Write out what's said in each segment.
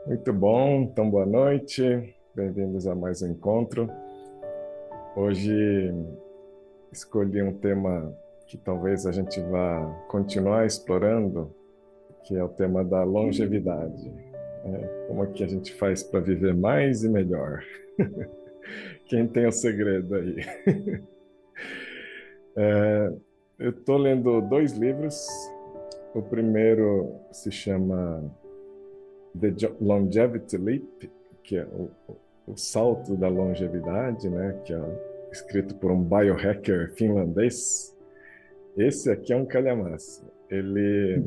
Muito bom, então boa noite, bem-vindos a mais um encontro. Hoje escolhi um tema que talvez a gente vá continuar explorando, que é o tema da longevidade. Como é que a gente faz para viver mais e melhor? Quem tem o segredo aí? Eu estou lendo dois livros. O primeiro se chama The Longevity Leap, que é o salto da longevidade, né? Que é escrito por um biohacker finlandês. Esse aqui é um calhamaço. Ele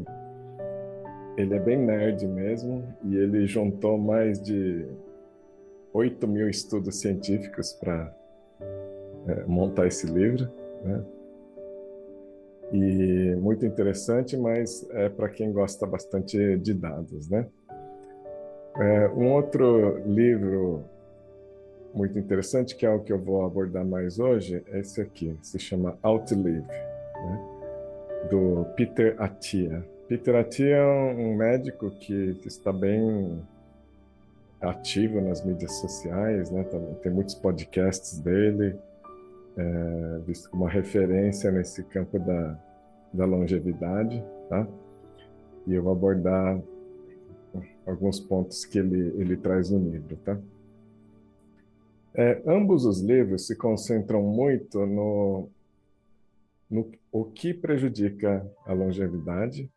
é bem nerd mesmo e ele juntou mais de 8.000 estudos científicos para montar esse livro, né? E muito interessante, mas é para quem gosta bastante de dados, né? Um outro livro muito interessante, que é o que eu vou abordar mais hoje, é esse aqui, se chama Outlive, né? Do Peter Attia. Peter Attia é um médico que está bem ativo nas mídias sociais, né? Tem muitos podcasts dele, visto como uma referência nesse campo da longevidade, tá? E eu vou abordar alguns pontos que ele traz no livro, tá? Ambos os livros se concentram muito no o que prejudica a longevidade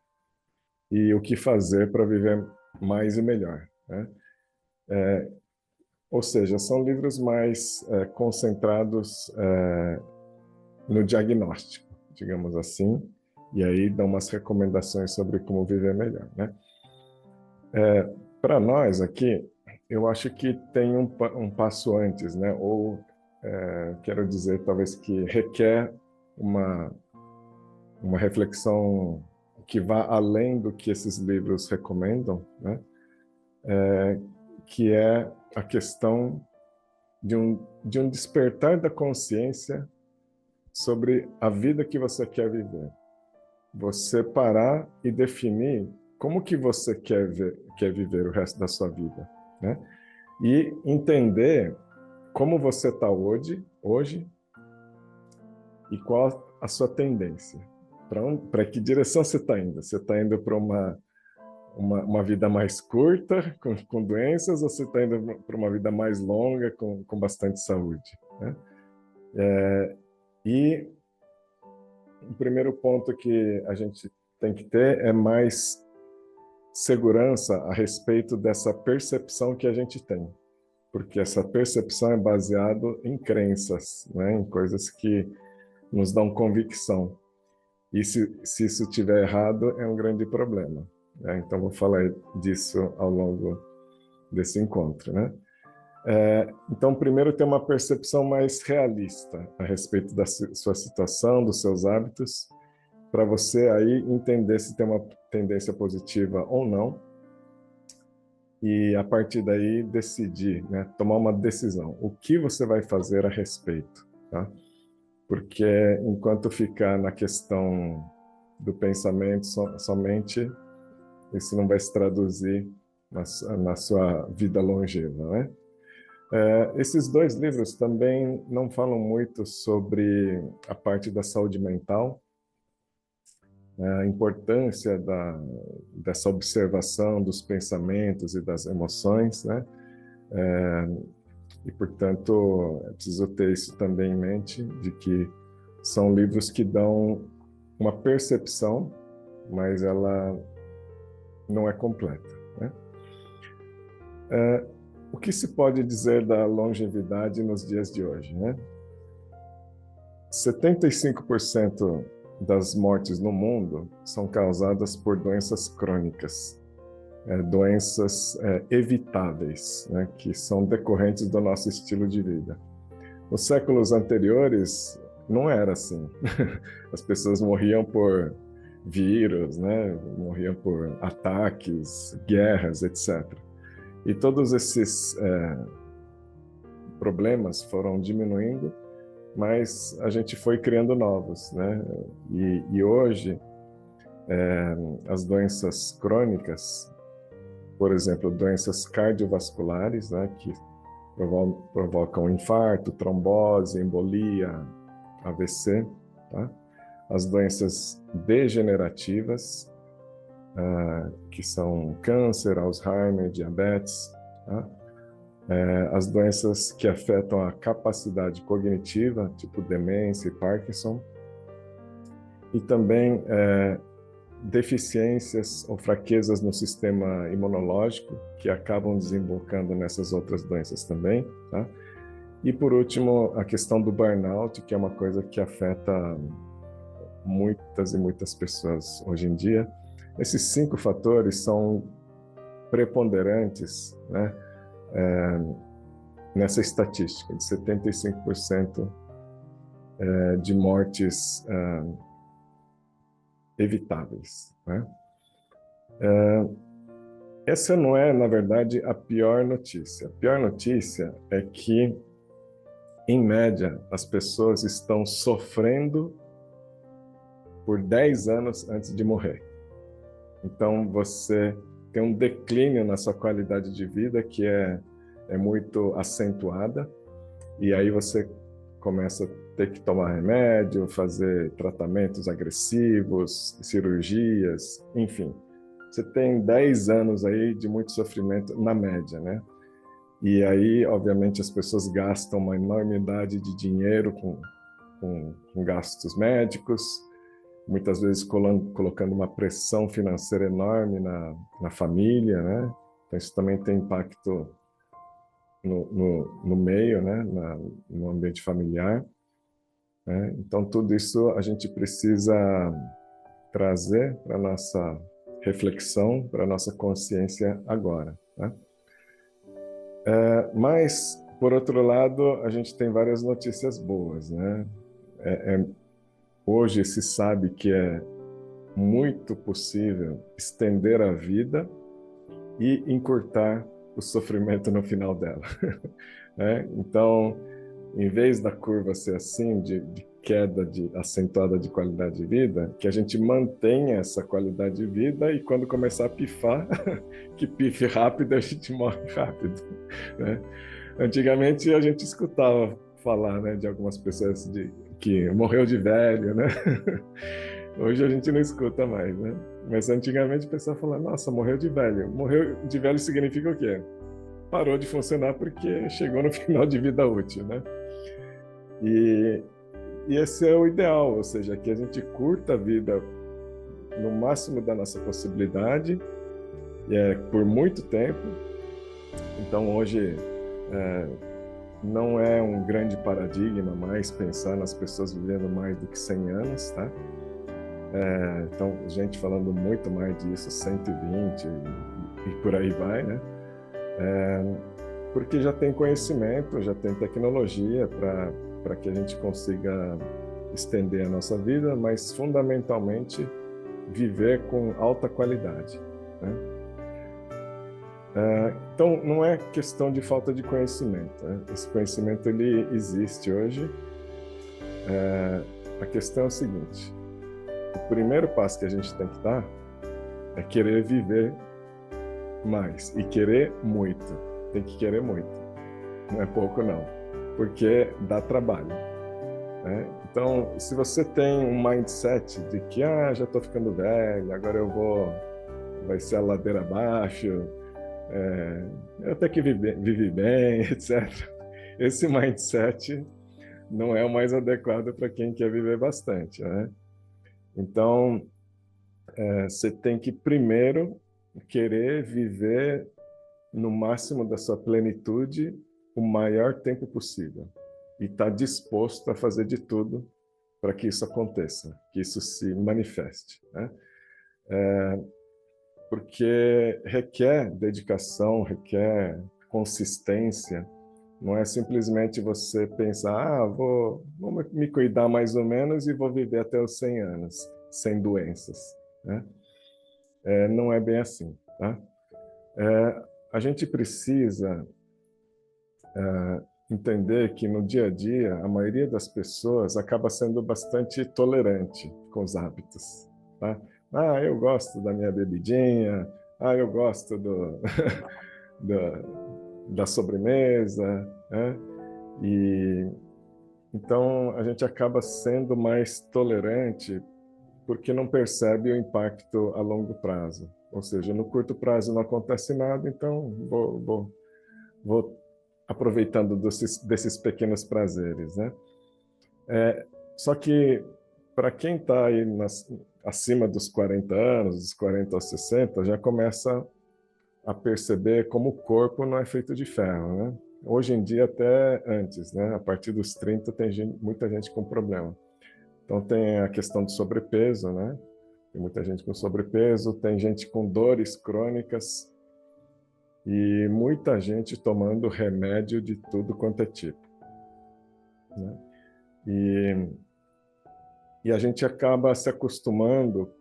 e o que fazer para viver mais e melhor, né? Ou seja, são livros mais concentrados no diagnóstico, digamos assim, e aí dão umas recomendações sobre como viver melhor, né? Para nós aqui, eu acho que tem um passo antes, né? Ou quero dizer, talvez que requer uma uma reflexão que vá além do que esses livros recomendam, né? Que é a questão de um despertar da consciência sobre a vida que você quer viver. Você parar e definir como que você quer viver o resto da sua vida, né? E entender como você está hoje e qual a sua tendência. Para que direção você está indo? Você está indo para uma vida mais curta, com doenças, ou você está indo para uma vida mais longa, com bastante saúde, né? E o primeiro ponto que a gente tem que ter é mais segurança a respeito dessa percepção que a gente tem, porque essa percepção é baseada em crenças, né? Em coisas que nos dão convicção. E se isso estiver errado, é um grande problema, né? Então, vou falar disso ao longo desse encontro, né? Então, primeiro, ter uma percepção mais realista a respeito da sua situação, dos seus hábitos, para você aí entender se tem uma tendência positiva ou não, e a partir daí decidir, né? Tomar uma decisão. O que você vai fazer a respeito, tá? Porque enquanto ficar na questão do pensamento somente, isso não vai se traduzir na sua vida longeva, né? Esses dois livros também não falam muito sobre a parte da saúde mental, a importância dessa observação dos pensamentos e das emoções, né? E, portanto, é preciso ter isso também em mente, de que são livros que dão uma percepção, mas ela não é completa, né? O que se pode dizer da longevidade nos dias de hoje, né? 75% das mortes no mundo são causadas por doenças crônicas, doenças evitáveis, né, que são decorrentes do nosso estilo de vida. Nos séculos anteriores, não era assim. As pessoas morriam por vírus, né, morriam por ataques, guerras, etc. E todos esses problemas foram diminuindo, mas a gente foi criando novos, né? E hoje as doenças crônicas, por exemplo, doenças cardiovasculares, né, que provocam infarto, trombose, embolia, AVC, tá? As doenças degenerativas, que são câncer, Alzheimer, diabetes, tá? As doenças que afetam a capacidade cognitiva, tipo demência e Parkinson, e também deficiências ou fraquezas no sistema imunológico, que acabam desembocando nessas outras doenças também, tá? E, por último, a questão do burnout, que é uma coisa que afeta muitas e muitas pessoas hoje em dia. Esses 5 fatores são preponderantes, né, nessa estatística de 75% de mortes evitáveis, né? Essa não é, na verdade, a pior notícia. A pior notícia é que, em média, as pessoas estão sofrendo por 10 anos antes de morrer. Então, você tem um declínio na sua qualidade de vida que é muito acentuada, e aí você começa a ter que tomar remédio, fazer tratamentos agressivos, cirurgias, enfim. Você tem 10 anos aí de muito sofrimento na média, né? E aí, obviamente, as pessoas gastam uma enormidade de dinheiro com gastos médicos, muitas vezes colocando uma pressão financeira enorme na família, né? Então, isso também tem impacto no meio, né? No ambiente familiar, né? Então, tudo isso a gente precisa trazer para a nossa reflexão, para a nossa consciência agora, né? Mas, por outro lado, a gente tem várias notícias boas, né? Hoje se sabe que é muito possível estender a vida e encurtar o sofrimento no final dela, né? Então, em vez da curva ser assim, de queda acentuada de qualidade de vida, que a gente mantenha essa qualidade de vida e quando começar a pifar, que pife rápido, a gente morre rápido, né? Antigamente a gente escutava falar, né, de algumas pessoas que morreu de velho, né? Hoje a gente não escuta mais, né? Mas antigamente o pessoal falava, nossa, morreu de velho. Morreu de velho significa o quê? Parou de funcionar porque chegou no final de vida útil, né? E esse é o ideal, ou seja, que a gente curta a vida no máximo da nossa possibilidade, por muito tempo. Então hoje não é um grande paradigma mais pensar nas pessoas vivendo mais do que 100 anos, tá? Então, gente falando muito mais disso, 120 e por aí vai, né? Porque já tem conhecimento, já tem tecnologia para que a gente consiga estender a nossa vida, mas fundamentalmente viver com alta qualidade, né? Então, não é questão de falta de conhecimento, né? Esse conhecimento ele existe hoje. A questão é o seguinte: o primeiro passo que a gente tem que dar é querer viver mais e querer muito. Tem que querer muito, não é pouco não, porque dá trabalho, né? Então, se você tem um mindset de que já estou ficando velho, agora vai ser a ladeira abaixo, eu tenho que viver bem, etc. Esse mindset não é o mais adequado para quem quer viver bastante, né? Então, você tem que primeiro querer viver no máximo da sua plenitude o maior tempo possível e estar disposto a fazer de tudo para que isso aconteça, que isso se manifeste, né? Porque requer dedicação, requer consistência. Não é simplesmente você pensar, vou me cuidar mais ou menos e vou viver até os 100 anos, sem doenças, né? Não é bem assim, tá? A gente precisa entender que no dia a dia, a maioria das pessoas acaba sendo bastante tolerante com os hábitos, tá? Eu gosto da minha bebidinha, Ah, eu gosto da sobremesa, né? E então a gente acaba sendo mais tolerante porque não percebe o impacto a longo prazo. Ou seja, no curto prazo não acontece nada, então vou aproveitando desses pequenos prazeres, né? Só que para quem está aí acima dos 40 anos, dos 40 aos 60, já começa a perceber como o corpo não é feito de ferro, né? Hoje em dia até antes, né? A partir dos 30 tem muita gente com problema. Então tem a questão do sobrepeso, né? Tem muita gente com sobrepeso, tem gente com dores crônicas e muita gente tomando remédio de tudo quanto é tipo, né? E a gente acaba se acostumando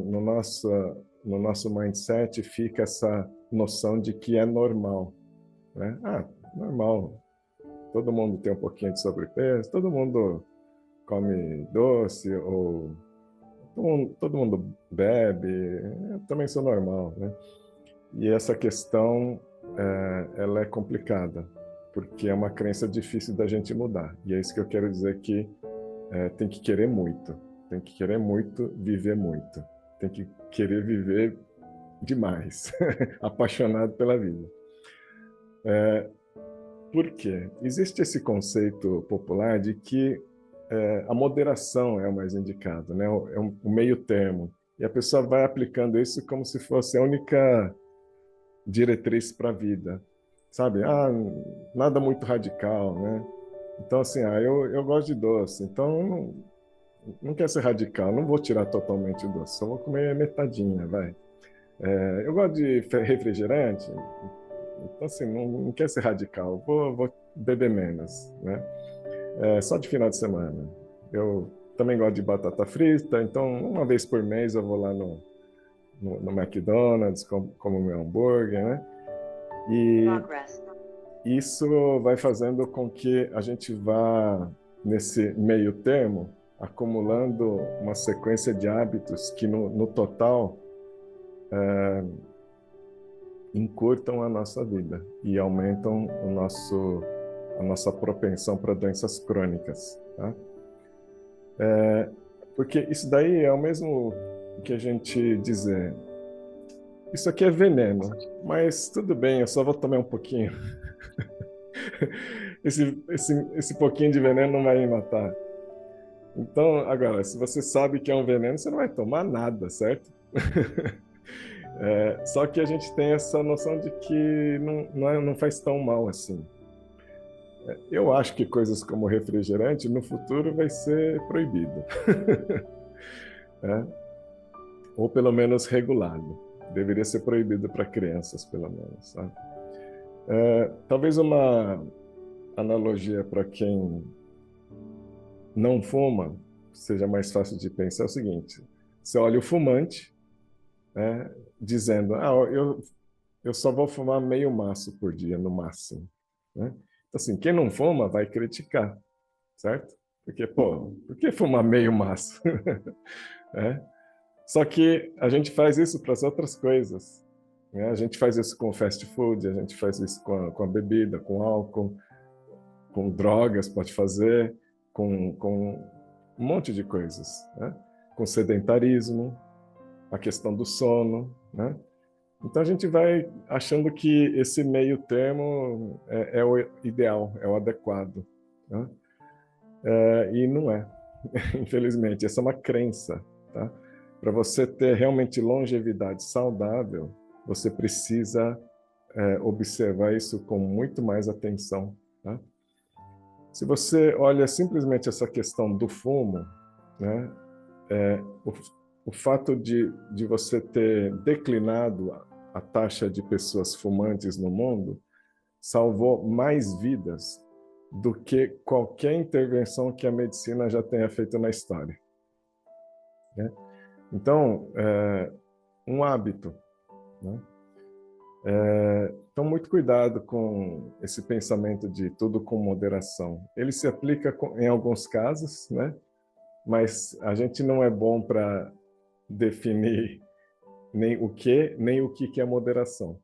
no nosso mindset fica essa noção de que é normal, né? Ah, normal. Todo mundo tem um pouquinho de sobrepeso, todo mundo come doce, ou todo mundo bebe, eu também sou normal, né? E essa questão, ela é complicada, porque é uma crença difícil da gente mudar. E é isso que eu quero dizer que tem que querer muito. Tem que querer muito, viver muito. Tem que querer viver demais. Apaixonado pela vida. Por quê? Existe esse conceito popular de que a moderação é o mais indicado, né? É um meio termo. E a pessoa vai aplicando isso como se fosse a única diretriz para a vida. Sabe? Ah, nada muito radical, né? Então, assim, eu gosto de doce, então não quero ser radical, não vou tirar totalmente o doce, só vou comer metadinha, vai. Eu gosto de refrigerante, então, assim, não quero ser radical, vou beber menos, né? Só de final de semana. Eu também gosto de batata frita, então uma vez por mês eu vou lá no McDonald's, como meu hambúrguer, né? E isso vai fazendo com que a gente vá, nesse meio termo, acumulando uma sequência de hábitos que, no total, encurtam a nossa vida e aumentam a nossa propensão para doenças crônicas, tá? Porque isso daí é o mesmo que a gente dizer, isso aqui é veneno, mas tudo bem, eu só vou tomar um pouquinho. Esse pouquinho de veneno não vai me matar. Então, agora, se você sabe que é um veneno, você não vai tomar nada, certo? Só que a gente tem essa noção de que não faz tão mal assim. Eu acho que coisas como refrigerante no futuro vai ser proibido. Ou pelo menos regulado. Deveria ser proibido para crianças, pelo menos. Sabe? Talvez uma analogia para quem não fuma seja mais fácil de pensar é o seguinte: você olha o fumante, né, dizendo, eu só vou fumar meio maço por dia, no máximo. Né? Então, assim, quem não fuma vai criticar, certo? Porque, pô, por que fumar meio maço? Só que a gente faz isso para as outras coisas. Né? A gente faz isso com fast food, a gente faz isso com a bebida, com álcool, com drogas, pode fazer, com um monte de coisas. Né? Com sedentarismo, a questão do sono, né? Então a gente vai achando que esse meio termo é o ideal, é o adequado, né? E não é, infelizmente. Essa é uma crença, tá? Para você ter realmente longevidade saudável, você precisa observar isso com muito mais atenção, tá? Se você olha simplesmente essa questão do fumo, né? O fato de você ter declinado a taxa de pessoas fumantes no mundo salvou mais vidas do que qualquer intervenção que a medicina já tenha feito na história. Né? Então, um hábito. Né? Então, muito cuidado com esse pensamento de tudo com moderação. Ele se aplica em alguns casos, né? Mas a gente não é bom para definir nem o que é moderação.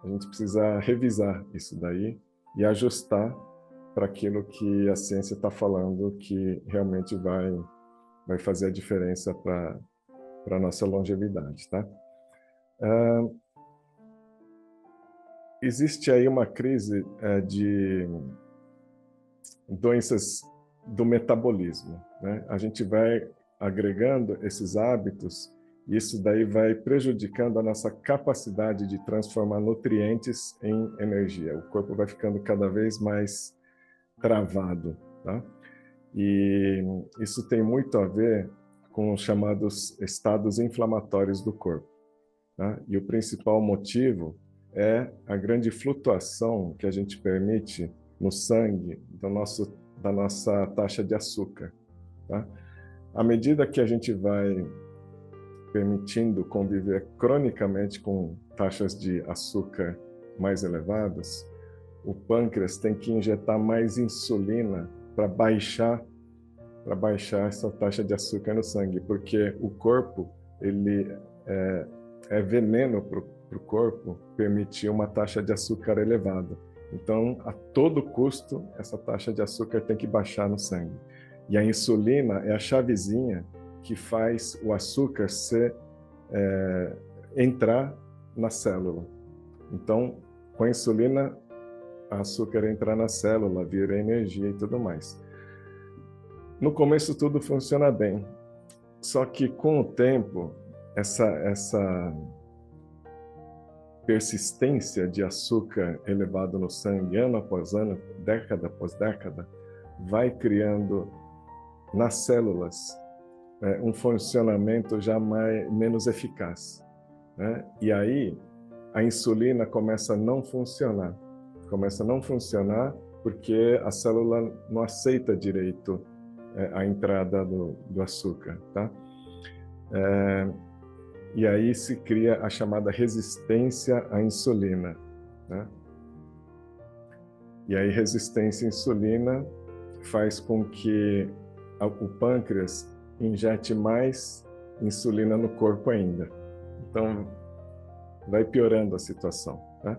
A gente precisa revisar isso daí e ajustar para aquilo que a ciência está falando que realmente vai fazer a diferença para a nossa longevidade, tá? Existe aí uma crise de doenças do metabolismo, né? A gente vai agregando esses hábitos e isso daí vai prejudicando a nossa capacidade de transformar nutrientes em energia. O corpo vai ficando cada vez mais travado, tá? E isso tem muito a ver com os chamados estados inflamatórios do corpo, tá? E o principal motivo é a grande flutuação que a gente permite no sangue da nossa taxa de açúcar, tá? À medida que a gente vai permitindo conviver cronicamente com taxas de açúcar mais elevadas, o pâncreas tem que injetar mais insulina para baixar essa taxa de açúcar no sangue, porque o corpo ele é veneno para o corpo permitir uma taxa de açúcar elevada. Então, a todo custo, essa taxa de açúcar tem que baixar no sangue. E a insulina é a chavezinha que faz o açúcar entrar na célula. Então, com a insulina, o açúcar entra na célula, vira energia e tudo mais. No começo tudo funciona bem, só que com o tempo, essa persistência de açúcar elevado no sangue, ano após ano, década após década, vai criando nas células um funcionamento já menos eficaz, né? E aí a insulina começa a não funcionar. Começa a não funcionar porque a célula não aceita direito a entrada do açúcar, tá? E aí se cria a chamada resistência à insulina, né? E aí resistência à insulina faz com que o pâncreas injete mais insulina no corpo ainda. Então, vai piorando a situação, tá?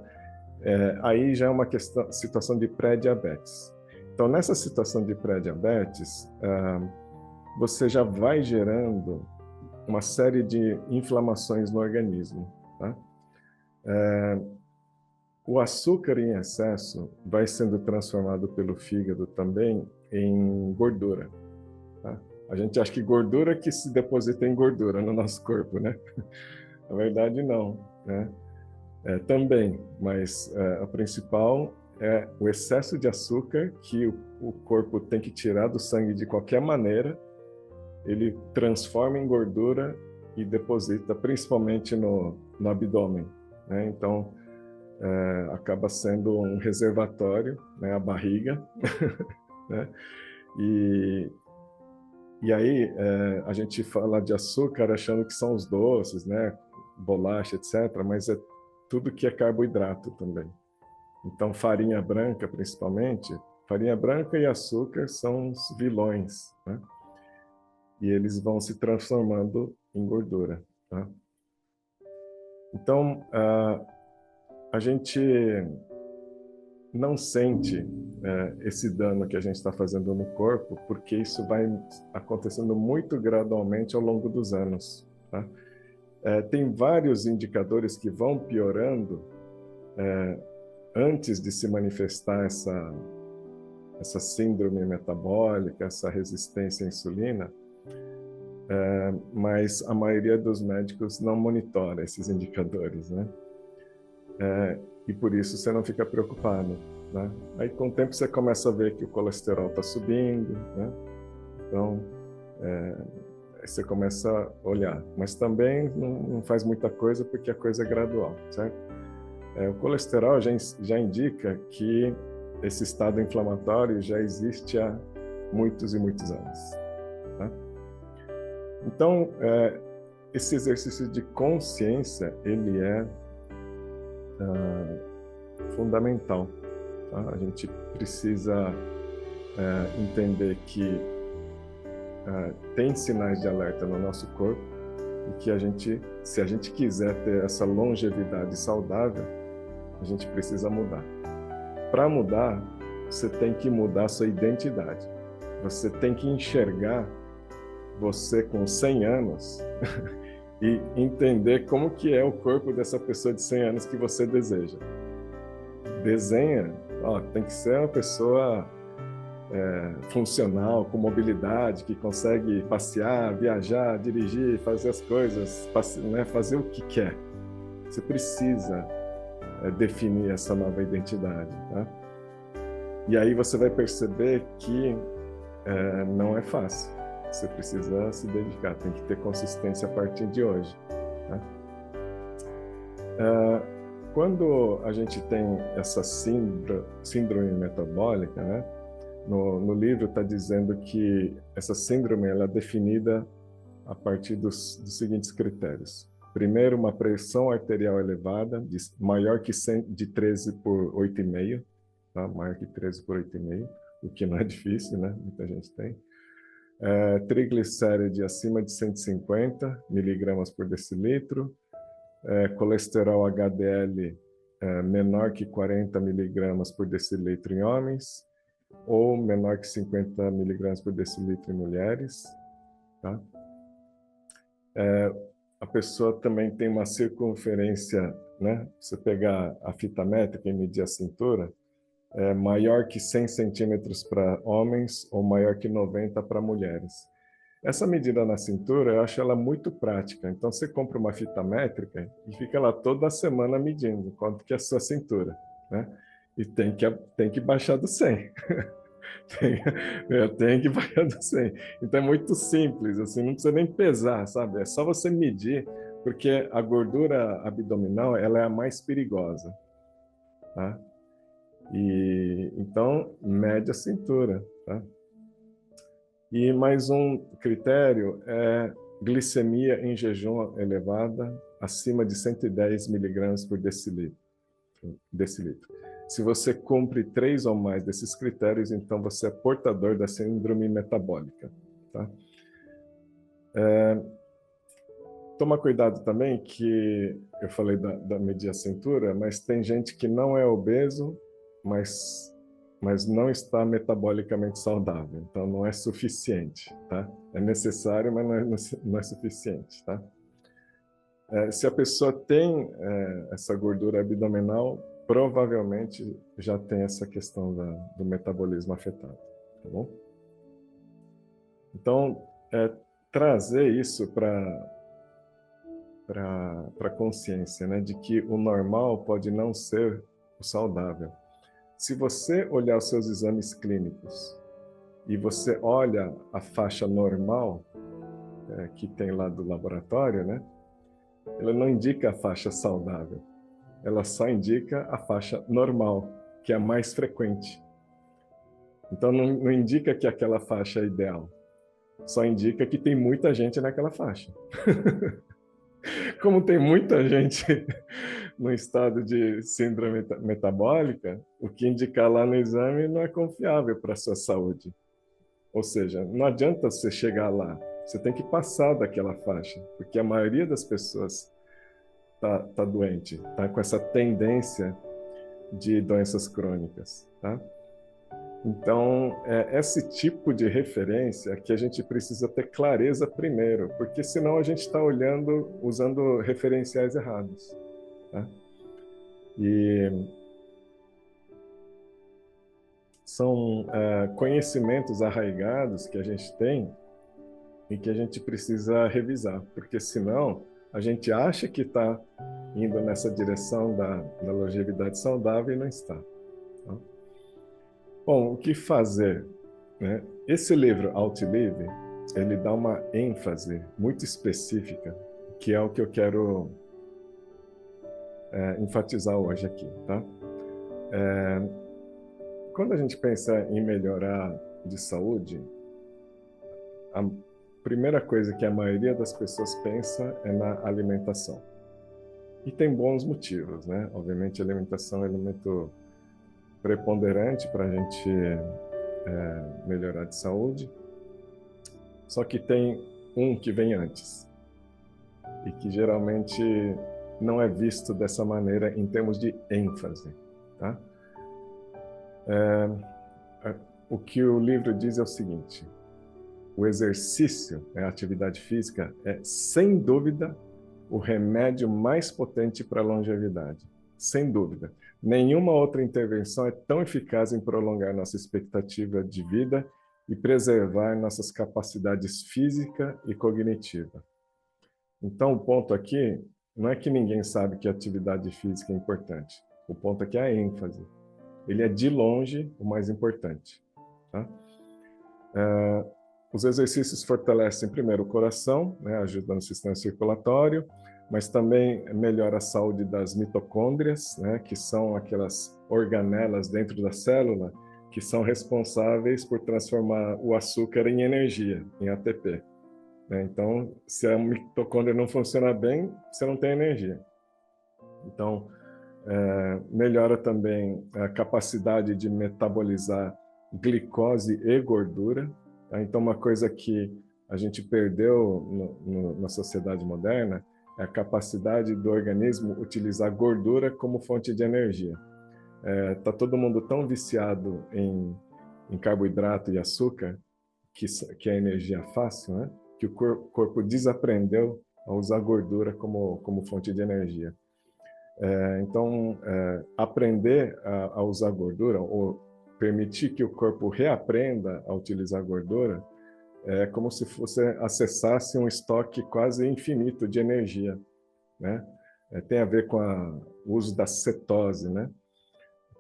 Aí já é uma situação de pré-diabetes. Então, nessa situação de pré-diabetes, você já vai gerando uma série de inflamações no organismo, tá? O açúcar em excesso vai sendo transformado pelo fígado também em gordura, tá? A gente acha que gordura que se deposita em gordura no nosso corpo, né? Na verdade, não, né? Também, mas a principal é o excesso de açúcar que o corpo tem que tirar do sangue de qualquer maneira. Ele transforma em gordura e deposita principalmente no abdômen, né? Então, acaba sendo um reservatório, né? A barriga, né? E aí a gente fala de açúcar achando que são os doces, né? Bolacha, etc., mas é tudo que é carboidrato também. Então, farinha branca, principalmente, farinha branca e açúcar são os vilões, né? E eles vão se transformando em gordura, tá? Então, a gente não sente esse dano que a gente está fazendo no corpo, porque isso vai acontecendo muito gradualmente ao longo dos anos, tá? Tem vários indicadores que vão piorando antes de se manifestar essa síndrome metabólica, essa resistência à insulina, mas a maioria dos médicos não monitora esses indicadores, né? E por isso você não fica preocupado, né? Aí com o tempo você começa a ver que o colesterol está subindo, né? Então, aí você começa a olhar, mas também não faz muita coisa porque a coisa é gradual, certo? O colesterol já indica que esse estado inflamatório já existe há muitos e muitos anos, tá? Então, esse exercício de consciência, ele é fundamental, tá? A gente precisa entender que tem sinais de alerta no nosso corpo e que se a gente quiser ter essa longevidade saudável, a gente precisa mudar. Para mudar, você tem que mudar a sua identidade. Você tem que enxergar você com 100 anos e entender como que é o corpo dessa pessoa de 100 anos que você deseja. Desenha, tem que ser uma pessoa funcional, com mobilidade, que consegue passear, viajar, dirigir, fazer as coisas, fazer o que quer. Você precisa definir essa nova identidade, tá? E aí você vai perceber que não é fácil. Você precisa se dedicar, tem que ter consistência a partir de hoje, tá? Quando a gente tem essa síndrome metabólica, né? No livro está dizendo que essa síndrome ela é definida a partir dos seguintes critérios. Primeiro, uma pressão arterial elevada, maior que 13 por 8,5, tá? Maior que 13 por 8,5, o que não é difícil, né? Muita gente tem. Triglicéride acima de 150 miligramas por decilitro, colesterol HDL menor que 40 miligramas por decilitro em homens, ou menor que 50 miligramas por decilitro em mulheres, tá? A pessoa também tem uma circunferência, né? Você pegar a fita métrica e medir a cintura, maior que 100 centímetros para homens ou maior que 90 para mulheres. Essa medida na cintura, eu acho ela muito prática. Então, você compra uma fita métrica e fica lá toda semana medindo quanto que é a sua cintura, né? E tem que baixar do 100. Tem que baixar do 100. Então, é muito simples, assim, não precisa nem pesar, sabe? É só você medir, porque a gordura abdominal, ela é a mais perigosa, tá? E então, mede a cintura, tá? E mais um critério é glicemia em jejum elevada, acima de 110 miligramas por decilitro. Se você cumpre 3 ou mais desses critérios, então você é portador da síndrome metabólica, tá? Toma cuidado também que eu falei da medir a cintura, mas tem gente que não é obeso, mas não está metabolicamente saudável. Então, não é suficiente, tá? É necessário, mas não é suficiente, tá? Se a pessoa tem essa gordura abdominal, provavelmente já tem essa questão do metabolismo afetado, tá bom? Então, trazer isso para a consciência, né, de que o normal pode não ser o saudável. Se você olhar os seus exames clínicos e você olha a faixa normal que tem lá do laboratório, né, ela não indica a faixa saudável, ela só indica a faixa normal, que é a mais frequente. Então, não indica que aquela faixa é ideal, só indica que tem muita gente naquela faixa. Como tem muita gente no estado de síndrome metabólica, o que indicar lá no exame não é confiável para a sua saúde. Ou seja, não adianta você chegar lá, você tem que passar daquela faixa, porque a maioria das pessoas tá doente, tá com essa tendência de doenças crônicas, tá? Então, esse tipo de referência que a gente precisa ter clareza primeiro, porque senão a gente está usando referenciais errados, tá? E são conhecimentos arraigados que a gente tem e que a gente precisa revisar, porque senão a gente acha que está indo nessa direção da longevidade saudável e não está. Tá? Bom, o que fazer, né? Esse livro, Outlive, ele dá uma ênfase muito específica, que é o que eu quero enfatizar hoje aqui, tá? Quando a gente pensa em melhorar de saúde, a primeira coisa que a maioria das pessoas pensa é na alimentação. E tem bons motivos, né? Obviamente, a alimentação é um elemento preponderante para a gente melhorar de saúde. Só que tem um que vem antes. e que geralmente não é visto dessa maneira em termos de ênfase, tá? O que o livro diz é o seguinte: o exercício, a atividade física, é, sem dúvida, o remédio mais potente para a longevidade. Sem dúvida. Nenhuma outra intervenção é tão eficaz em prolongar nossa expectativa de vida e preservar nossas capacidades física e cognitiva. Então, o ponto aqui não é que ninguém sabe que a atividade física é importante. O ponto aqui é a ênfase. Ele é, de longe, o mais importante. Tá? Os exercícios fortalecem, primeiro, o coração, né, ajudando no sistema circulatório, mas também melhora a saúde das mitocôndrias, né, que são aquelas organelas dentro da célula que são responsáveis por transformar o açúcar em energia, em ATP. Né? Então, se a mitocôndria não funciona bem, você não tem energia. Então, melhora também a capacidade de metabolizar glicose e gordura. Tá? Então, uma coisa que a gente perdeu na sociedade moderna é a capacidade do organismo utilizar gordura como fonte de energia. Tá todo mundo tão viciado em carboidrato e açúcar, que é energia fácil, né? Que o corpo desaprendeu a usar gordura como fonte de energia. Então, aprender a usar gordura, ou permitir que o corpo reaprenda a utilizar gordura, é como se você acessasse um estoque quase infinito de energia, né? Tem a ver com o uso da cetose, né?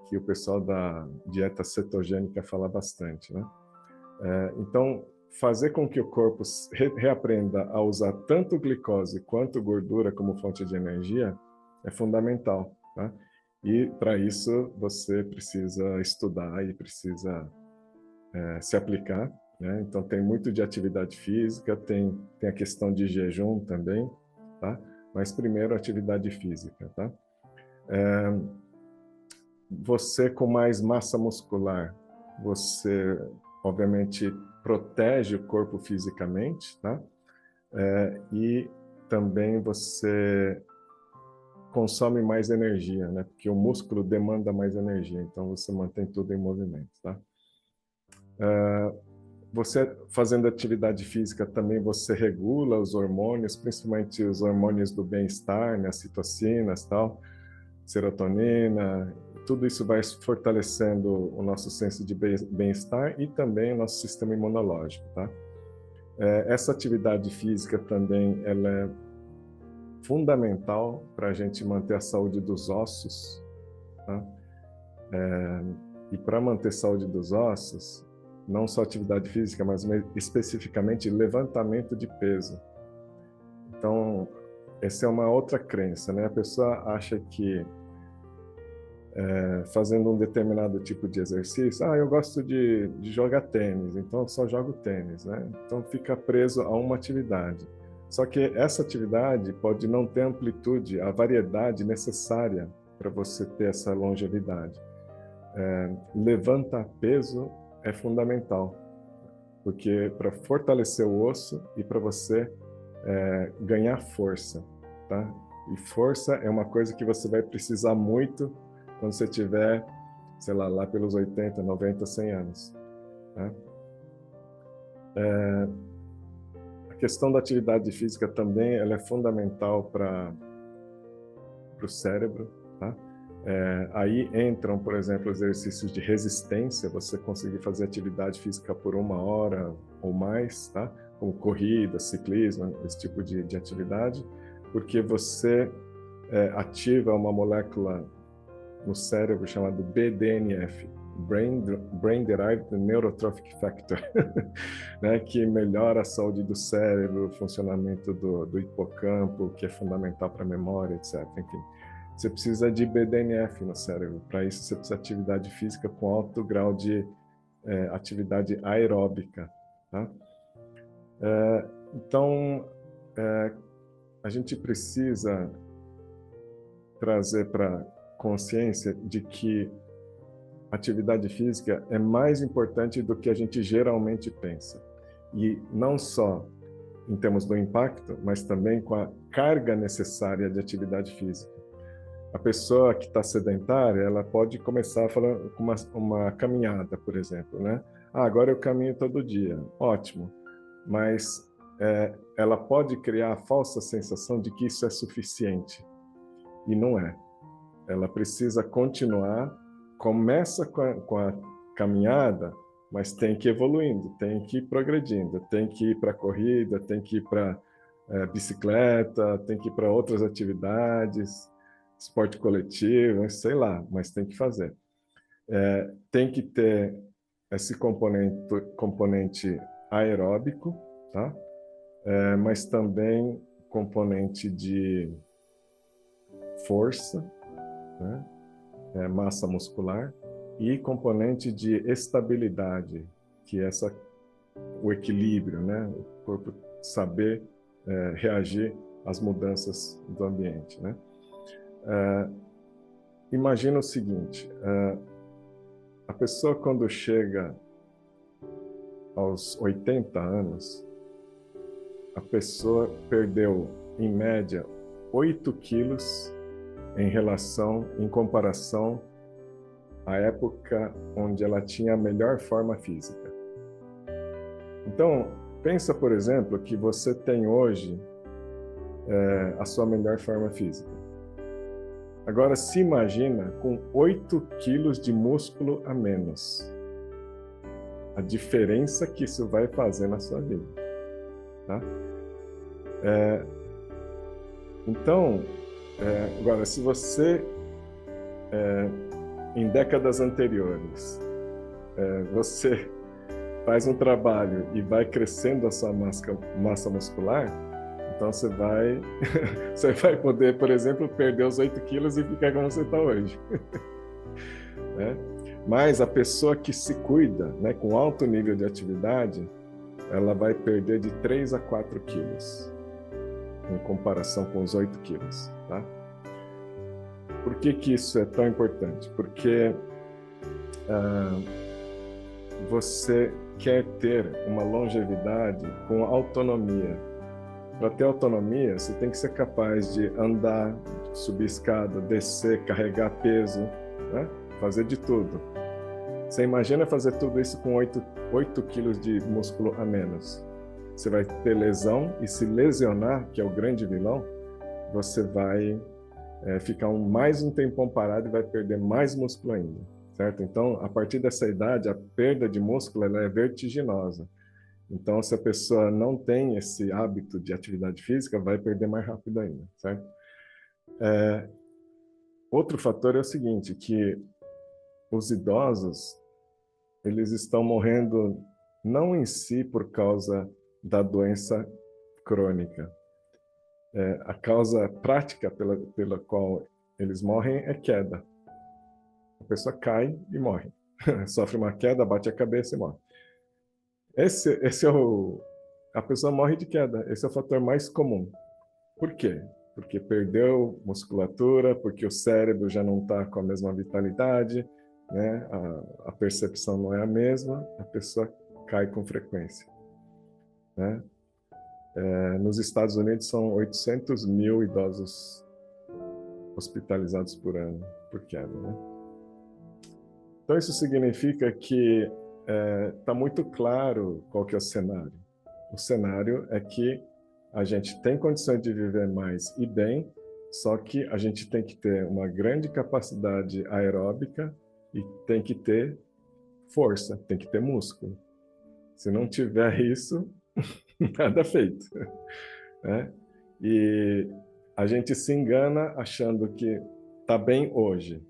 Que o pessoal da dieta cetogênica fala bastante, né? Então, fazer com que o corpo reaprenda a usar tanto glicose quanto gordura como fonte de energia é fundamental, tá? E para isso você precisa estudar e precisa se aplicar, né? Então tem muito de atividade física, tem a questão de jejum também, tá? Mas primeiro atividade física, tá? Você com mais massa muscular, você obviamente protege o corpo fisicamente, tá? E também você consome mais energia, né? Porque o músculo demanda mais energia, então você mantém tudo em movimento, tá? Você fazendo atividade física também você regula os hormônios, principalmente os hormônios do bem-estar, né? As citocinas, tal, serotonina, tudo isso vai fortalecendo o nosso senso de bem-estar e também o nosso sistema imunológico, tá? Essa atividade física também ela é fundamental para a gente manter a saúde dos ossos, tá? E para manter a saúde dos ossos, não só atividade física, mas especificamente levantamento de peso. Então, essa é uma outra crença, né? A pessoa acha que fazendo um determinado tipo de exercício, eu gosto de jogar tênis, então eu só jogo tênis, né? Então fica preso a uma atividade. Só que essa atividade pode não ter amplitude, a variedade necessária para você ter essa longevidade. Levantar peso é fundamental, porque para fortalecer o osso e para você ganhar força, tá? E força é uma coisa que você vai precisar muito quando você tiver, sei lá pelos 80, 90, 100 anos. Tá? A questão da atividade física também ela é fundamental para o cérebro. Tá? Aí entram, por exemplo, exercícios de resistência, você conseguir fazer atividade física por 1 hora ou mais, tá? Como corrida, ciclismo, esse tipo de atividade, porque você ativa uma molécula no cérebro chamado BDNF, Brain Derived Neurotrophic Factor, né, que melhora a saúde do cérebro, o funcionamento do hipocampo, que é fundamental para a memória, etc. Enfim, você precisa de BDNF no cérebro. Para isso, você precisa de atividade física com alto grau de atividade aeróbica. Tá? Então, a gente precisa trazer para consciência de que atividade física é mais importante do que a gente geralmente pensa. E não só em termos do impacto, mas também com a carga necessária de atividade física. A pessoa que está sedentária, ela pode começar falando com uma caminhada, por exemplo, né? Ah, agora eu caminho todo dia. Ótimo. Mas ela pode criar a falsa sensação de que isso é suficiente. E não é. Ela precisa continuar, começa com a caminhada, mas tem que ir evoluindo, tem que ir progredindo, tem que ir para a corrida, tem que ir para bicicleta, tem que ir para outras atividades, esporte coletivo, sei lá, mas tem que fazer. Tem que ter esse componente aeróbico, tá? Mas também componente de força, né? Massa muscular, e componente de estabilidade, que é o equilíbrio, né? O corpo saber reagir às mudanças do ambiente, né? Imagina o seguinte, a pessoa quando chega aos 80 anos, a pessoa perdeu, em média, 8 quilos em comparação à época onde ela tinha a melhor forma física. Então, pensa, por exemplo, que você tem hoje a sua melhor forma física. Agora, se imagina com 8 quilos de músculo a menos. A diferença que isso vai fazer na sua vida. Tá? Então, agora, se você, em décadas anteriores, você faz um trabalho e vai crescendo a sua massa muscular, então você vai poder, por exemplo, perder os 8 quilos e ficar como você está hoje. Né? Mas a pessoa que se cuida, né, com alto nível de atividade, ela vai perder de 3 a 4 quilos, em comparação com os 8 quilos. Tá? Por que isso é tão importante? Porque você quer ter uma longevidade com autonomia. Para ter autonomia, você tem que ser capaz de andar, subir escada, descer, carregar peso, né? Fazer de tudo. Você imagina fazer tudo isso com 8 quilos de músculo a menos. Você vai ter lesão, e se lesionar, que é o grande vilão, você vai ficar mais um tempão parado e vai perder mais músculo ainda, certo? Então, a partir dessa idade, a perda de músculo ela é vertiginosa. Então, se a pessoa não tem esse hábito de atividade física, vai perder mais rápido ainda, certo? Outro fator é o seguinte, que os idosos, eles estão morrendo não em si por causa da doença crônica. A causa prática pela qual eles morrem é queda. A pessoa cai e morre. Sofre uma queda, bate a cabeça e morre. Esse é a pessoa morre de queda. Esse é o fator mais comum. Por quê? Porque perdeu musculatura, porque o cérebro já não está com a mesma vitalidade, né? A percepção não é a mesma, a pessoa cai com frequência, né? Nos Estados Unidos são 800 mil idosos hospitalizados por ano por queda, né? Então isso significa que está muito claro qual que é o cenário. O cenário é que a gente tem condições de viver mais e bem, só que a gente tem que ter uma grande capacidade aeróbica e tem que ter força, tem que ter músculo. Se não tiver isso, nada feito. Né? E a gente se engana achando que está bem hoje.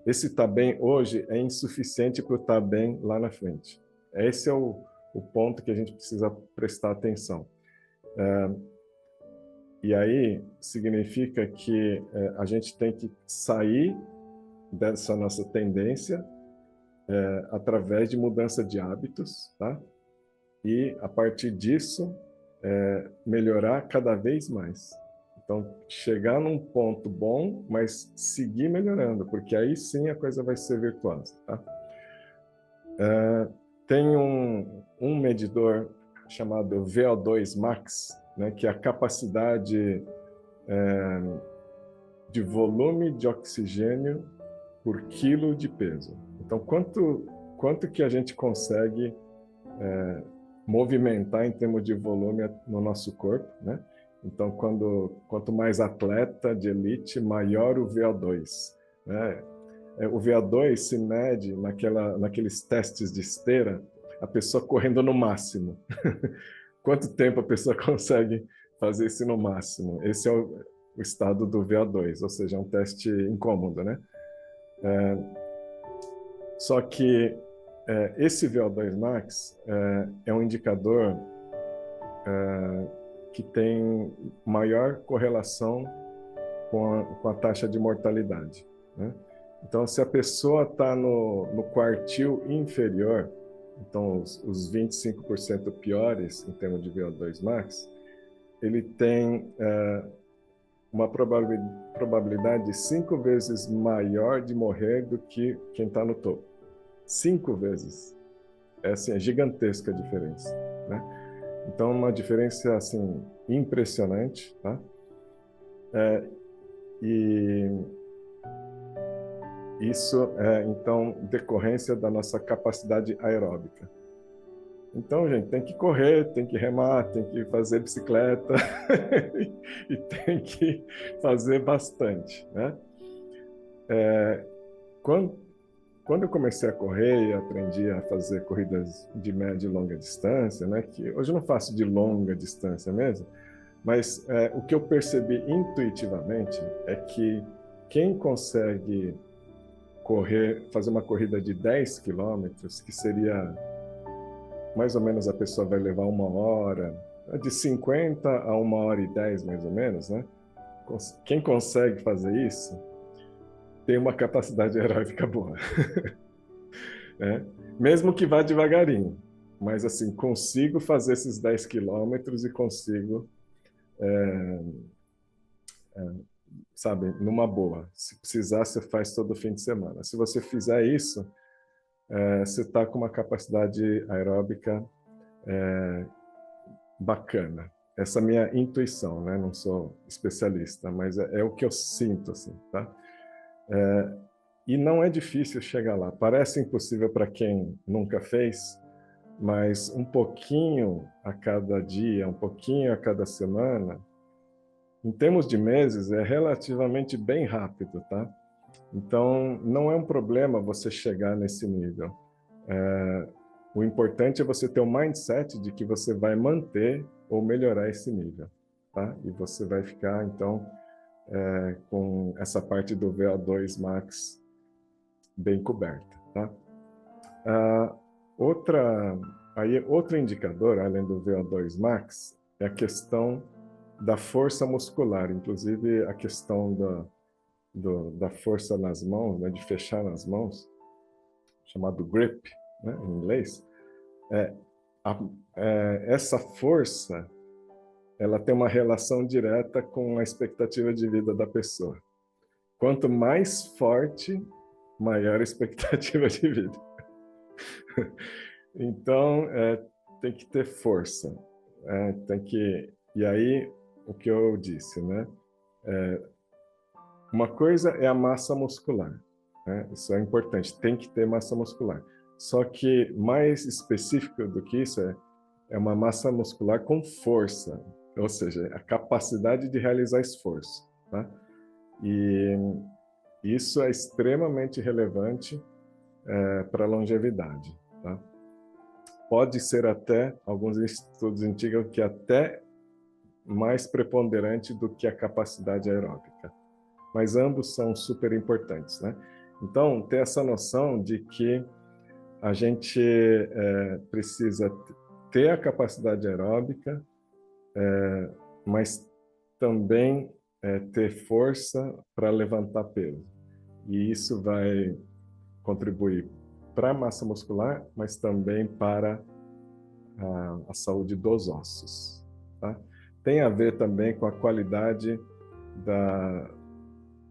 Esse está bem hoje é insuficiente para o estar bem lá na frente. Esse é o ponto que a gente precisa prestar atenção. E aí significa que a gente tem que sair dessa nossa tendência através de mudança de hábitos, tá? E a partir disso melhorar cada vez mais. Então, chegar num ponto bom, mas seguir melhorando, porque aí sim a coisa vai ser virtuosa, tá? Tem um medidor chamado VO2 max, né, que é a capacidade de volume de oxigênio por quilo de peso. Então, quanto que a gente consegue movimentar em termos de volume no nosso corpo, né? Então, quanto mais atleta de elite, maior o VO2, né? O VO2 se mede naqueles testes de esteira, a pessoa correndo no máximo. Quanto tempo a pessoa consegue fazer isso no máximo? Esse é o estado do VO2, ou seja, é um teste incômodo, né? Só que esse VO2 max é um indicador que tem maior correlação com a taxa de mortalidade, né? Então, se a pessoa está no quartil inferior, então os 25% piores em termos de VO2 max, ele tem uma probabilidade 5 vezes maior de morrer do que quem está no topo. 5 vezes. É assim, é gigantesca a diferença, né? Então, uma diferença assim impressionante, tá? E isso é, então, decorrência da nossa capacidade aeróbica. Então, gente, tem que correr, tem que remar, tem que fazer bicicleta e tem que fazer bastante, né? Quando eu comecei a correr e aprendi a fazer corridas de média e longa distância, né? Que hoje eu não faço de longa distância mesmo, mas o que eu percebi intuitivamente é que quem consegue fazer uma corrida de 10 quilômetros, que seria mais ou menos a pessoa vai levar 1 hora, de 50 a 1h10 mais ou menos, né? Quem consegue fazer isso tem uma capacidade aeróbica boa, né? Mesmo que vá devagarinho, mas assim, consigo fazer esses 10 quilômetros e consigo, sabe, numa boa. Se precisar, você faz todo fim de semana. Se você fizer isso, você está com uma capacidade aeróbica bacana. Essa é a minha intuição, né? Não sou especialista, mas é o que eu sinto, assim, tá? E não é difícil chegar lá. Parece impossível para quem nunca fez, mas um pouquinho a cada dia, um pouquinho a cada semana, em termos de meses, é relativamente bem rápido, tá? Então, não é um problema você chegar nesse nível. O importante é você ter o mindset de que você vai manter ou melhorar esse nível, tá? E você vai ficar, então, com essa parte do VO2 max bem coberta, tá? Outro indicador, além do VO2 max, é a questão da força muscular, inclusive a questão da força nas mãos, né, de fechar nas mãos, chamado grip, né, em inglês. Essa força, ela tem uma relação direta com a expectativa de vida da pessoa. Quanto mais forte, maior a expectativa de vida. Então, tem que ter força. E aí, o que eu disse, né? Uma coisa é a massa muscular, né? Isso é importante, tem que ter massa muscular. Só que mais específico do que isso é uma massa muscular com força, ou seja, a capacidade de realizar esforço, tá? E isso é extremamente relevante para a longevidade, tá? Pode ser até, alguns estudos indicam que até mais preponderante do que a capacidade aeróbica. Mas ambos são super importantes, né? Então, ter essa noção de que a gente precisa ter a capacidade aeróbica, mas também ter força para levantar peso. E isso vai contribuir para a massa muscular, mas também para a saúde dos ossos, tá? Tem a ver também com a qualidade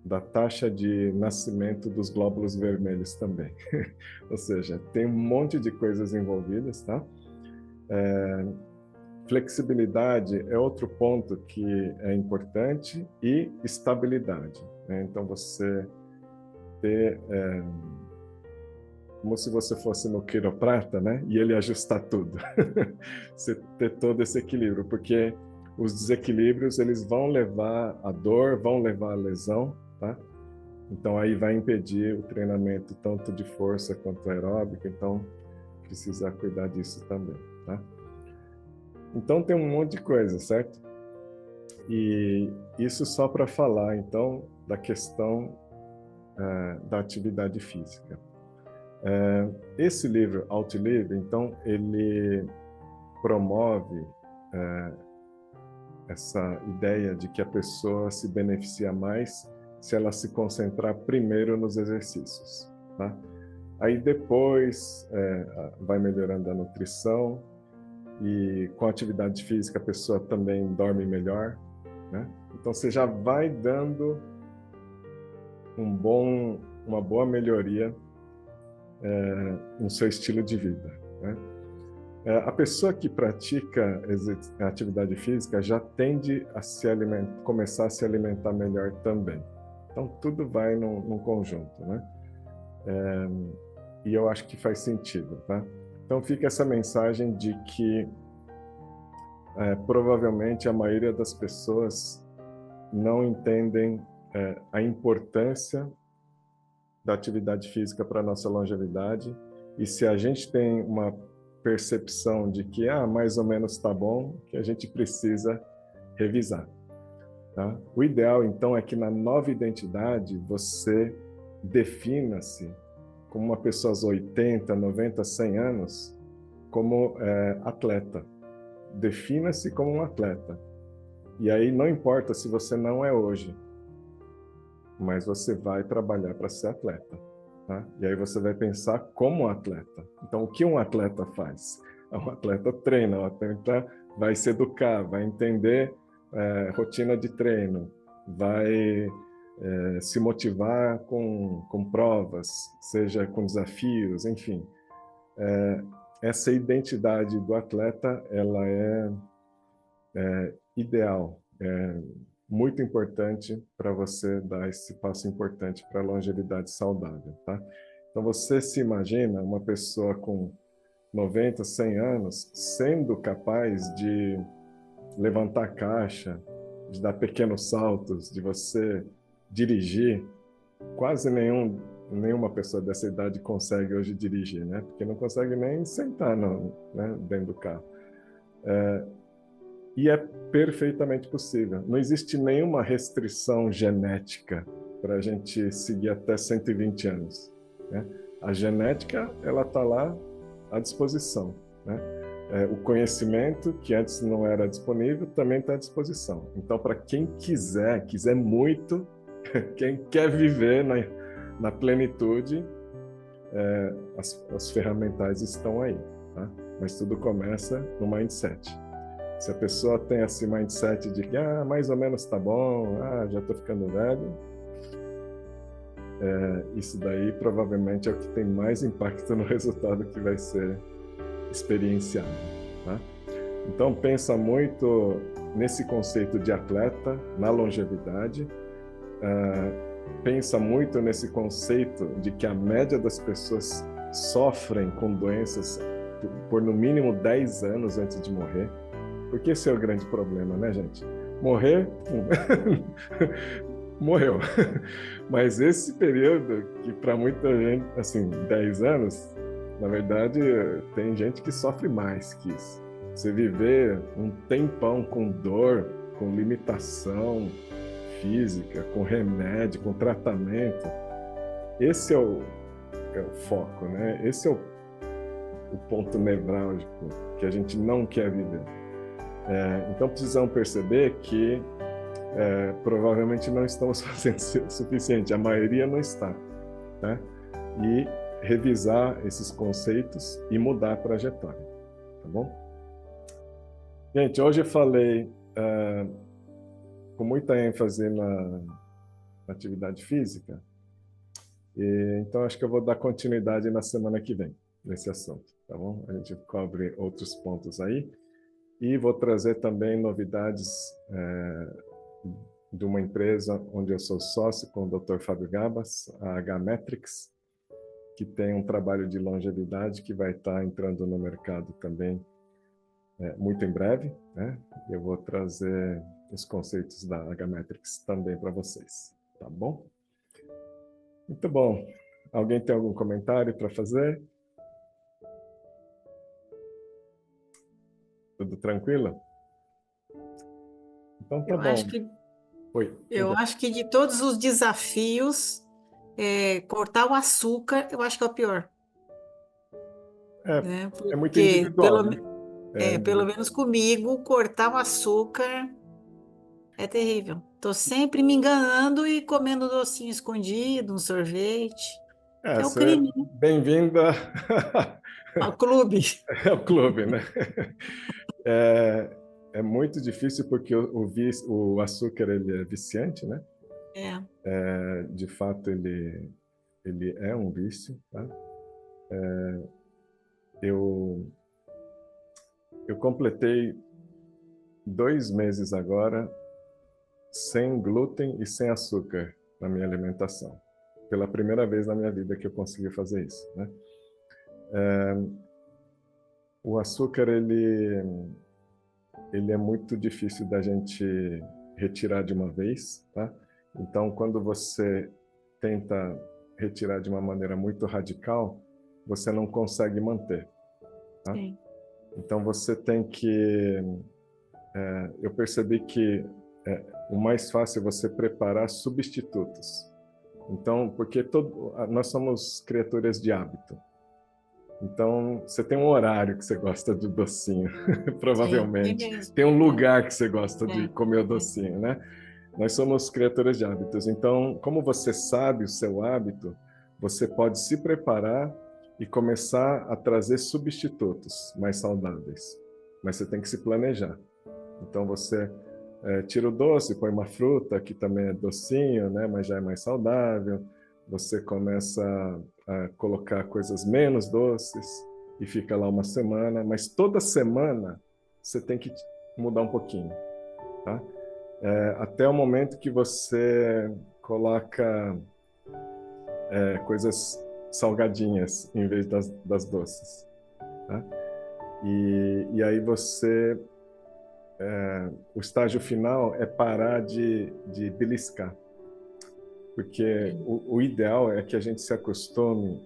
da taxa de nascimento dos glóbulos vermelhos também. Ou seja, tem um monte de coisas envolvidas, tá? Flexibilidade é outro ponto que é importante e estabilidade, né? Então, você ter, como se você fosse no quiroprata, né? E ele ajustar tudo. Você ter todo esse equilíbrio, porque os desequilíbrios, eles vão levar à dor, vão levar à lesão, tá? Então, aí vai impedir o treinamento tanto de força quanto aeróbico, então precisa cuidar disso também, tá? Então, tem um monte de coisa, certo? E isso só para falar, então, da questão da atividade física. Esse livro, Outlive, então, ele promove essa ideia de que a pessoa se beneficia mais se ela se concentrar primeiro nos exercícios, tá? Aí depois vai melhorando a nutrição e com a atividade física a pessoa também dorme melhor, né? Então você já vai dando uma boa melhoria no seu estilo de vida, né? A pessoa que pratica atividade física já tende a começar a se alimentar melhor também. Então, tudo vai num conjunto, né? E eu acho que faz sentido, tá? Então, fica essa mensagem de que provavelmente a maioria das pessoas não entendem a importância da atividade física para a nossa longevidade. E se a gente tem uma percepção de que mais ou menos está bom, que a gente precisa revisar, tá? O ideal, então, é que na nova identidade você defina-se como uma pessoa aos 80, 90, 100 anos como atleta. Defina-se como um atleta. E aí não importa se você não é hoje, mas você vai trabalhar para ser atleta, tá? E aí você vai pensar como um atleta. Então, o que um atleta faz? Um atleta treina, um atleta vai se educar, vai entender rotina de treino, vai se motivar com provas, seja com desafios, enfim. Essa identidade do atleta, ela é ideal, muito importante para você dar esse passo importante para a longevidade saudável, tá? Então, você se imagina uma pessoa com 90, 100 anos sendo capaz de levantar caixa, de dar pequenos saltos, de você dirigir. Quase nenhuma pessoa dessa idade consegue hoje dirigir, né? Porque não consegue nem sentar dentro do carro. E é perfeitamente possível. Não existe nenhuma restrição genética para a gente seguir até 120 anos, né? A genética, ela está lá à disposição, né? O conhecimento, que antes não era disponível, também está à disposição. Então, para quem quiser muito, quem quer viver na plenitude, as ferramentas estão aí, tá? Mas tudo começa no mindset. Se a pessoa tem esse mindset de que mais ou menos tá bom, já estou ficando velho, isso daí provavelmente é o que tem mais impacto no resultado que vai ser experienciado, tá? Então pensa muito nesse conceito de atleta, na longevidade, pensa muito nesse conceito de que a média das pessoas sofrem com doenças por no mínimo 10 anos antes de morrer. Porque esse é o grande problema, né, gente? Morrer, morreu. Mas esse período, que para muita gente, assim, 10 anos, na verdade, tem gente que sofre mais que isso. Você viver um tempão com dor, com limitação física, com remédio, com tratamento, esse é o foco, né? Esse é o ponto nevrálgico que a gente não quer viver. Então precisamos perceber que provavelmente não estamos fazendo o suficiente, a maioria não está, né? E revisar esses conceitos e mudar a trajetória, tá bom? Gente, hoje eu falei com muita ênfase na atividade física, então acho que eu vou dar continuidade na semana que vem nesse assunto, tá bom? A gente cobre outros pontos aí. E vou trazer também novidades de uma empresa onde eu sou sócio com o Dr. Fábio Gabas, a H-Metrics, que tem um trabalho de longevidade que vai estar entrando no mercado também muito em breve, né? Eu vou trazer os conceitos da H-Metrics também para vocês, tá bom? Muito bom. Alguém tem algum comentário para fazer? Tudo tranquilo? Então tá Eu acho bom. que, Oi, eu acho que de todos os desafios, cortar o açúcar, eu acho que é o pior, né? é muito Porque, individual, né? pelo menos comigo, cortar o açúcar é terrível. Tô sempre me enganando e comendo docinho escondido, um sorvete, que é o Você é crime, né? bem-vinda Ao clube. ao clube, né? É, é muito difícil porque o açúcar ele é viciante, né? É, De fato, ele é um vício, tá? Eu, eu completei 2 meses agora sem glúten e sem açúcar na minha alimentação. Pela primeira vez na minha vida que eu consegui fazer isso, né? O açúcar, ele é muito difícil da gente retirar de uma vez, tá? Então, quando você tenta retirar de uma maneira muito radical, você não consegue manter, tá? sim, Então, você tem que... eu percebi que o mais fácil é você preparar substitutos. Então, porque nós somos criaturas de hábito. Então, você tem um horário que você gosta do docinho, sim, tem provavelmente. mesmo. Tem um É, lugar que você gosta de é, comer o é. docinho, né? Nós somos criaturas de hábitos. Então, como você sabe o seu hábito, você pode se preparar e começar a trazer substitutos mais saudáveis. Mas você tem que se planejar. Então, você tira o doce, põe uma fruta, que também é docinho, né? Mas já é mais saudável. Você começa a colocar coisas menos doces e fica lá uma semana. Mas toda semana você tem que mudar um pouquinho, tá? Até o momento que você coloca coisas salgadinhas em vez das doces, tá? E aí o estágio final é parar de beliscar, porque o ideal é que a gente se acostume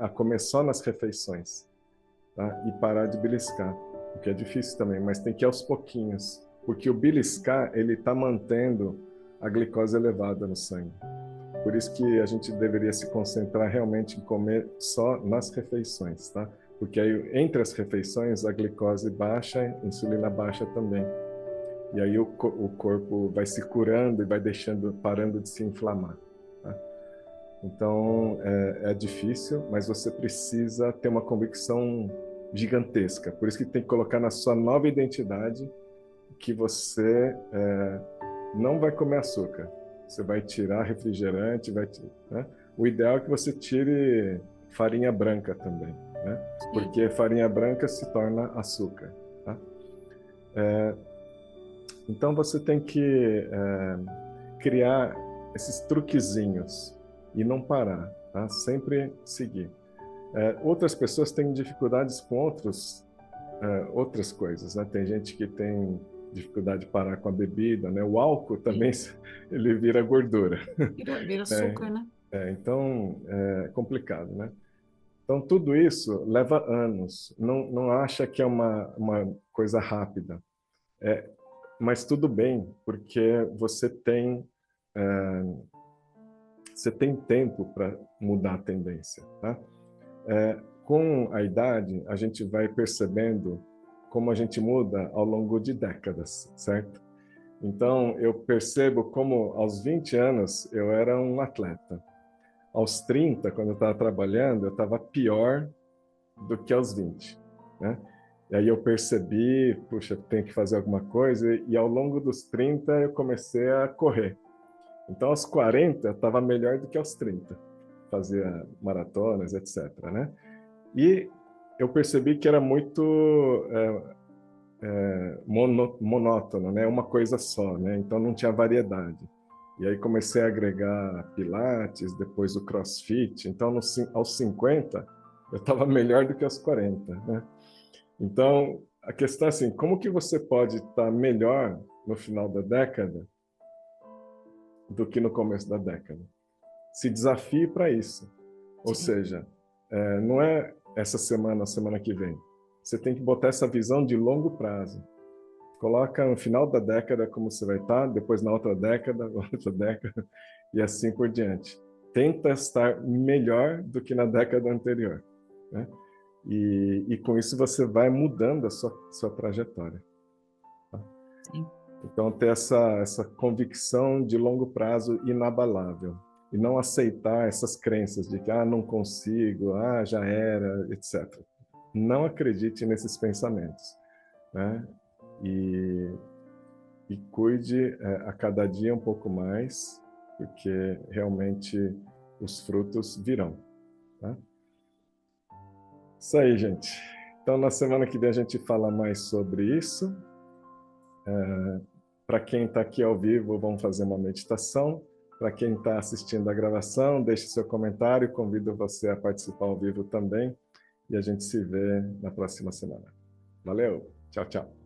a comer só nas refeições, tá? E parar de beliscar, o que é difícil também, mas tem que ir aos pouquinhos, porque o beliscar ele está mantendo a glicose elevada no sangue. Por isso que a gente deveria se concentrar realmente em comer só nas refeições, tá? Porque aí, entre as refeições, a glicose baixa, a insulina baixa também. E aí o corpo vai se curando e vai parando de se inflamar, tá? Então, é difícil, mas você precisa ter uma convicção gigantesca. Por isso que tem que colocar na sua nova identidade que você não vai comer açúcar. Você vai tirar refrigerante, né? O ideal é que você tire farinha branca também, né? Sim. Porque farinha branca se torna açúcar, tá? Então você tem que criar esses truquezinhos e não parar, tá? Sempre seguir. Outras pessoas têm dificuldades com outras coisas, né? Tem gente que tem dificuldade de parar com a bebida, né? O álcool também Sim. ele vira gordura, Vira né? açúcar, né? Então é complicado, né? Então tudo isso leva anos. Não acha que é uma coisa rápida, mas tudo bem, porque você tem tempo para mudar a tendência, tá? Com a idade, a gente vai percebendo como a gente muda ao longo de décadas, certo? Então, eu percebo como aos 20 anos eu era um atleta. Aos 30, quando eu estava trabalhando, eu estava pior do que aos 20, né? E aí eu percebi, puxa, tenho que fazer alguma coisa, e ao longo dos 30 eu comecei a correr. Então, aos 40, eu estava melhor do que aos 30. Fazia maratonas, etc, né? E eu percebi que era muito monótono, né? Uma coisa só, né? Então não tinha variedade. E aí comecei a agregar pilates, depois o CrossFit. Então aos 50 eu estava melhor do que aos 40, né? Então a questão é assim, como que você pode estar melhor no final da década do que no começo da década? Se desafie para isso. Ou Sim. seja, não é essa semana, a semana que vem. Você tem que botar essa visão de longo prazo. Coloca no final da década como você vai estar, depois na outra década, outra década, e assim por diante. Tenta estar melhor do que na década anterior, né? E com isso você vai mudando a sua trajetória. Tá? Sim. Então, ter essa convicção de longo prazo inabalável. E não aceitar essas crenças de que, não consigo, já era, etc. Não acredite nesses pensamentos, né? E cuide a cada dia um pouco mais, porque realmente os frutos virão. Tá? Isso aí, gente. Então, na semana que vem a gente fala mais sobre isso. Para quem está aqui ao vivo, vamos fazer uma meditação. Para quem está assistindo a gravação, deixe seu comentário. Convido você a participar ao vivo também. E a gente se vê na próxima semana. Valeu. Tchau, tchau.